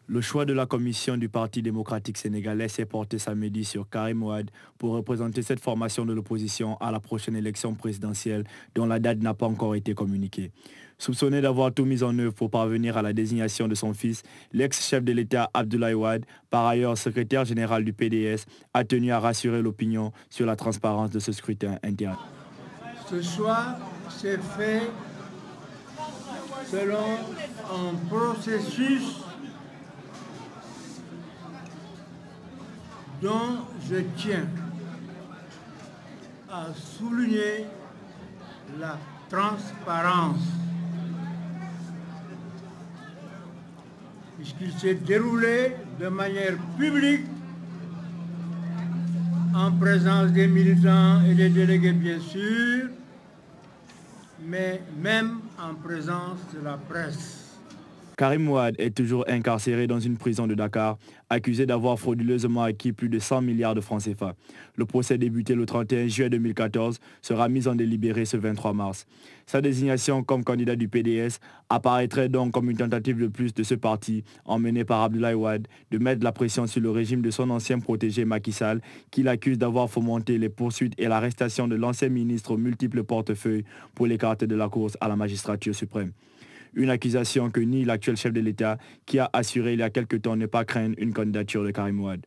Le choix de la commission du Parti démocratique sénégalais s'est porté samedi sur Karim Wade pour représenter cette formation de l'opposition à la prochaine élection présidentielle dont la date n'a pas encore été communiquée. Soupçonné d'avoir tout mis en œuvre pour parvenir à la désignation de son fils, l'ex-chef de l'État Abdoulaye Wade, par ailleurs secrétaire général du PDS, a tenu à rassurer l'opinion sur la transparence de ce scrutin interne. Ce choix s'est fait selon un processus dont je tiens à souligner la transparence, puisqu'il s'est déroulé de manière publique en présence des militants et des délégués bien sûr, mais même en présence de la presse. Karim Wade est toujours incarcéré dans une prison de Dakar, accusé d'avoir frauduleusement acquis plus de 100 milliards de francs CFA. Le procès débuté le 31 juillet 2014 sera mis en délibéré ce 23 mars. Sa désignation comme candidat du PDS apparaîtrait donc comme une tentative de plus de ce parti, emmené par Abdoulaye Wade, de mettre la pression sur le régime de son ancien protégé Macky Sall, qu'il accuse d'avoir fomenté les poursuites et l'arrestation de l'ancien ministre aux multiples portefeuilles pour l'écarter de la course à la magistrature suprême. Une accusation que nie l'actuel chef de l'État qui a assuré il y a quelque temps ne pas craindre une candidature de Karim Wade.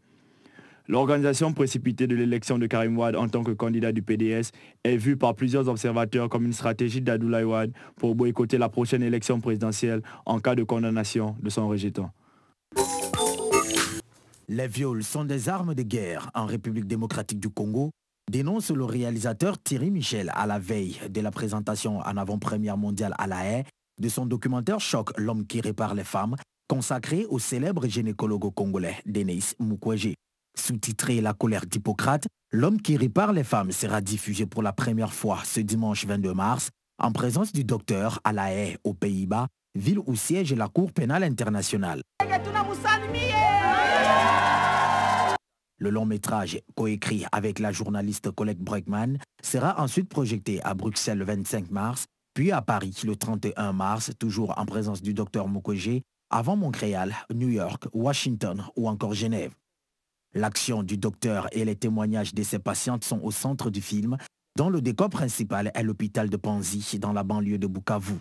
L'organisation précipitée de l'élection de Karim Wade en tant que candidat du PDS est vue par plusieurs observateurs comme une stratégie d'Abdoulaye Wade pour boycotter la prochaine élection présidentielle en cas de condamnation de son rejetant. Les viols sont des armes de guerre en République démocratique du Congo, dénonce le réalisateur Thierry Michel à la veille de la présentation en avant-première mondiale à La Haye de son documentaire Choc, l'homme qui répare les femmes, consacré au célèbre gynécologue congolais Denis Mukwege. Sous-titré La colère d'Hippocrate, l'homme qui répare les femmes sera diffusé pour la première fois ce dimanche 22 mars en présence du docteur à La Haye aux Pays-Bas, ville où siège la Cour pénale internationale. Le long métrage, coécrit avec la journaliste Colette Breckman, sera ensuite projeté à Bruxelles le 25 mars, puis à Paris le 31 mars, toujours en présence du docteur Mukwege, avant Montréal, New York, Washington ou encore Genève. L'action du docteur et les témoignages de ses patientes sont au centre du film, dont le décor principal est l'hôpital de Panzi, dans la banlieue de Bukavu.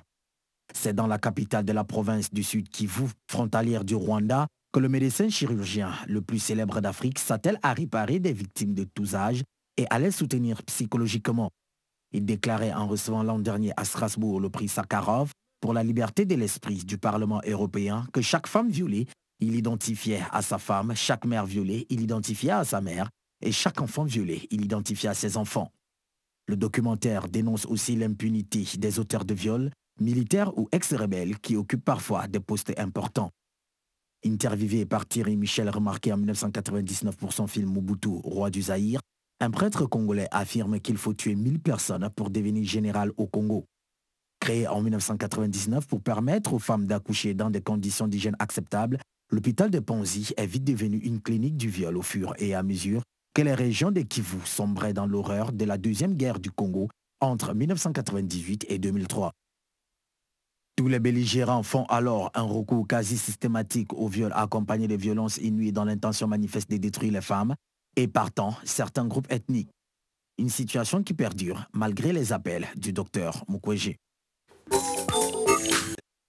C'est dans la capitale de la province du Sud Kivu, frontalière du Rwanda, que le médecin chirurgien le plus célèbre d'Afrique s'attelle à réparer des victimes de tous âges et à les soutenir psychologiquement. Il déclarait en recevant l'an dernier à Strasbourg le prix Sakharov pour la liberté de l'esprit du Parlement européen que chaque femme violée, il identifiait à sa femme, chaque mère violée, il identifiait à sa mère, et chaque enfant violé, il identifiait à ses enfants. Le documentaire dénonce aussi l'impunité des auteurs de viols, militaires ou ex-rebelles qui occupent parfois des postes importants. Interviewé par Thierry Michel, remarqué en 1999 pour son film Mobutu, roi du Zaïre, un prêtre congolais affirme qu'il faut tuer 1000 personnes pour devenir général au Congo. Créé en 1999 pour permettre aux femmes d'accoucher dans des conditions d'hygiène acceptables, l'hôpital de Panzi est vite devenu une clinique du viol au fur et à mesure que les régions de Kivu sombraient dans l'horreur de la deuxième guerre du Congo entre 1998 et 2003. Tous les belligérants font alors un recours quasi systématique au viol accompagné de violences inouïes dans l'intention manifeste de détruire les femmes et partant certains groupes ethniques. Une situation qui perdure malgré les appels du docteur Mukwege.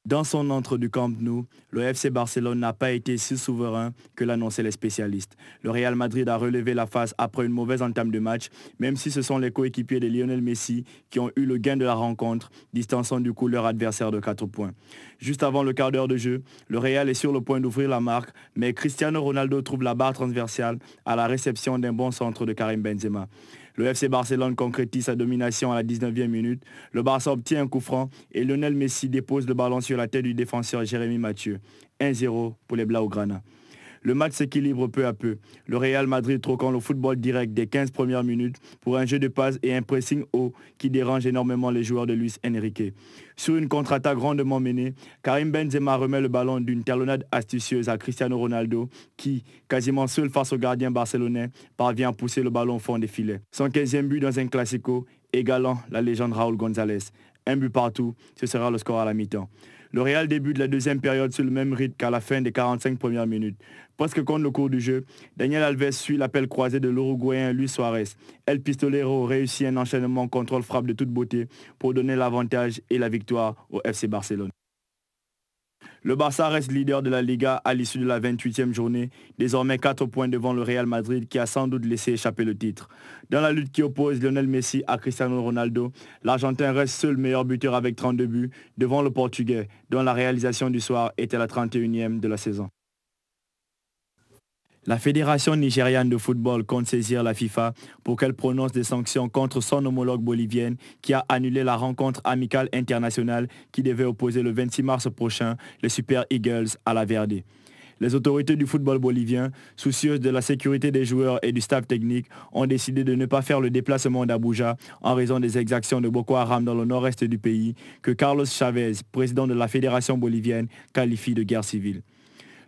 Dans son entre du Camp Nou, le FC Barcelone n'a pas été si souverain que l'annonçaient les spécialistes. Le Real Madrid a relevé la face après une mauvaise entame de match, même si ce sont les coéquipiers de Lionel Messi qui ont eu le gain de la rencontre, distançant du coup leur adversaire de 4 points. Juste avant le quart d'heure de jeu, le Real est sur le point d'ouvrir la marque, mais Cristiano Ronaldo trouve la barre transversale à la réception d'un bon centre de Karim Benzema. Le FC Barcelone concrétise sa domination à la 19e minute. Le Barça obtient un coup franc et Lionel Messi dépose le ballon sur la tête du défenseur Jérémy Mathieu. 1-0 pour les Blaugrana. Le match s'équilibre peu à peu. Le Real Madrid troquant le football direct des 15 premières minutes pour un jeu de passe et un pressing haut qui dérange énormément les joueurs de Luis Enrique. Sur une contre-attaque grandement menée, Karim Benzema remet le ballon d'une talonnade astucieuse à Cristiano Ronaldo qui, quasiment seul face au gardien barcelonais, parvient à pousser le ballon au fond des filets. Son 15e but dans un classico, égalant la légende Raúl González. Un but partout, ce sera le score à la mi-temps. Le Real débute la deuxième période sur le même rythme qu'à la fin des 45 premières minutes. Presque contre le cours du jeu, Daniel Alves suit l'appel croisé de l'Uruguayen Luis Suarez. El Pistolero réussit un enchaînement contrôle-frappe de toute beauté pour donner l'avantage et la victoire au FC Barcelone. Le Barça reste leader de la Liga à l'issue de la 28e journée, désormais 4 points devant le Real Madrid qui a sans doute laissé échapper le titre. Dans la lutte qui oppose Lionel Messi à Cristiano Ronaldo, l'Argentin reste seul meilleur buteur avec 32 buts devant le Portugais, dont la réalisation du soir était la 31e de la saison. La Fédération nigériane de football compte saisir la FIFA pour qu'elle prononce des sanctions contre son homologue bolivienne qui a annulé la rencontre amicale internationale qui devait opposer le 26 mars prochain les Super Eagles à la Verde. Les autorités du football bolivien, soucieuses de la sécurité des joueurs et du staff technique, ont décidé de ne pas faire le déplacement d'Abuja en raison des exactions de Boko Haram dans le nord-est du pays que Carlos Chavez, président de la Fédération bolivienne, qualifie de guerre civile.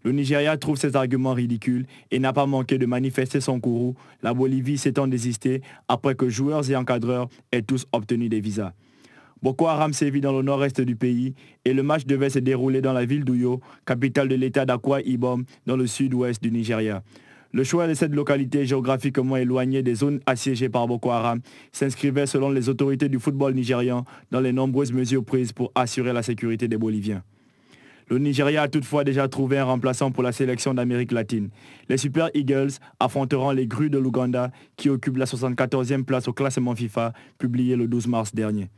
Le Nigeria trouve ces arguments ridicules et n'a pas manqué de manifester son courroux, la Bolivie s'étant désistée après que joueurs et encadreurs aient tous obtenu des visas. Boko Haram sévit dans le nord-est du pays et le match devait se dérouler dans la ville d'Uyo, capitale de l'état d'Akwa Ibom, dans le sud-ouest du Nigeria. Le choix de cette localité géographiquement éloignée des zones assiégées par Boko Haram s'inscrivait selon les autorités du football nigérian dans les nombreuses mesures prises pour assurer la sécurité des Boliviens. Le Nigeria a toutefois déjà trouvé un remplaçant pour la sélection d'Amérique latine. Les Super Eagles affronteront les Grues de l'Ouganda qui occupent la 74e place au classement FIFA publié le 12 mars dernier.